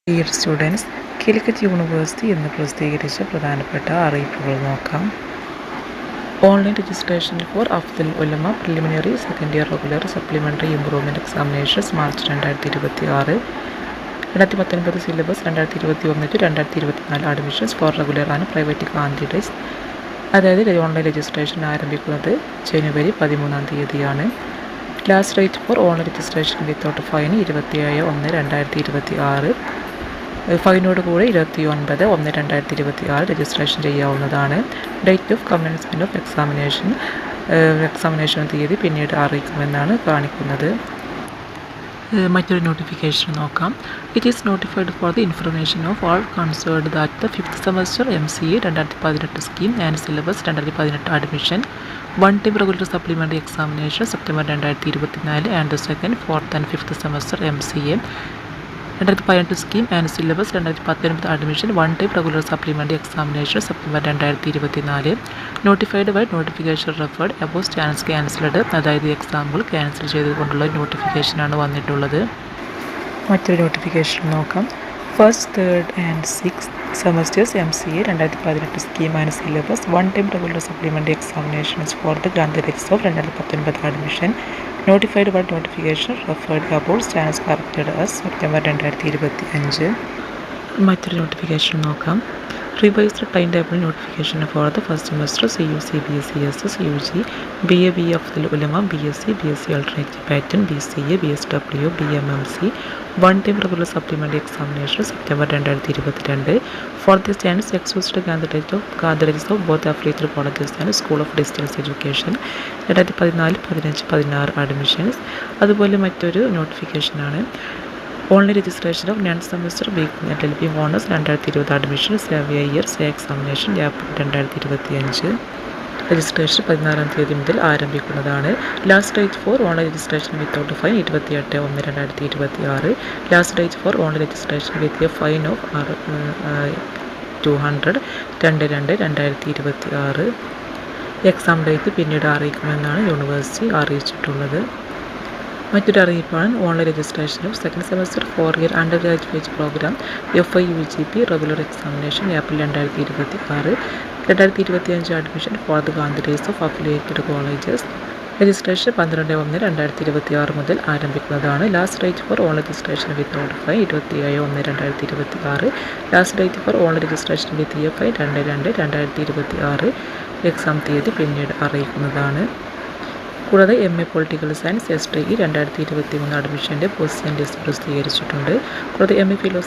Dear students, Calicut university ഇന്ന് പ്രസിദ്ധീകരിച്ച പ്രധാനപ്പെട്ട അറിയിപ്പുകൾ നോക്കാം. Online registration for Afdal Ulama preliminary second year regular supplementary improvement examinations March 2026. 2019 syllabus 2021-2024 admissions for regular and private candidates. അതായത് online registration ആരംഭിക്കുന്നത് ജനുവരി 13 last date for online registration without fine 27/1/2026. ഫൈനോട് കൂടെ 29/1/2026 രജിസ്ട്രേഷൻ ചെയ്യാവുന്നതാണ്. Date of commencement of examination തീയതി പിന്നീട് അറിയിക്കുമെന്നാണ് കാണിക്കുന്നത്. മറ്റൊരു നോട്ടിഫിക്കേഷൻ നോക്കാം. It is notified for the information of all concerned that the 5th semester MCA 2018 scheme and syllabus 2018 admission one time regular supplementary examination September 2024 and the second, 4th and 5th semester MCA 2018 scheme and syllabus 2019 admission one time regular supplementary examination September 2024 notified by notification referred above stands cancelled. അതായത് example cancel ചെയ്തുകൊണ്ടുള്ള നോട്ടിഫിക്കേഷനാണ് വന്നിട്ടുള്ളത്. മറ്റൊരു notification നോക്കാം. First, third and 6th semesters MCA 2018 scheme and syllabus one time regular supplementary examinations for the candidates of 2019 admission notified by notification referred above stands corrected as September 2025. മറ്റൊരു notification നോക്കാം. Revised time table notification for the first semester CUC BSCSS UG BA BA Afdal Ulama BSc alternative pattern BCA BSW BMMC one time regular supplementary examination September 2022 for the stands excused candidates of both affiliated colleges and school of distance education 2014, 15, 16 admissions. അതുപോലെ മറ്റൊരു നോട്ടിഫിക്കേഷനാണ് online registration of non semester LLB honours 2020 admission save a year SAY examination April 2025. Registration 16 മുതൽ ആരംഭിക്കുന്നതാണ്. Last date for online registration without fine 28/1/2026. Last date for online registration with a fine of 200 2/2/2026. Exam date പിന്നീട് അറിയിക്കുമെന്നാണ് university അറിയിച്ചിട്ടുള്ളത്. മറ്റൊരു അറിയിപ്പാണ് online registration of second semester 4 year undergraduate programme FIUGP regular examination April 2026. 2025 admission for the candidates of affiliated colleges. Registration 12/1/2026 മുതൽ ആരംഭിക്കുന്നതാണ്. Last date for online registration without fine 27/1/2026. Last date for online registration with a fine 2/2/2026. Exam തീയതി പിന്നീട് അറിയിക്കുന്നതാണ്. കൂടാതെ MA political science STE 2023 അഡ്മിഷൻ്റെ position list പ്രസിദ്ധീകരിച്ചിട്ടുണ്ട്. കൂടാതെ MA philosophy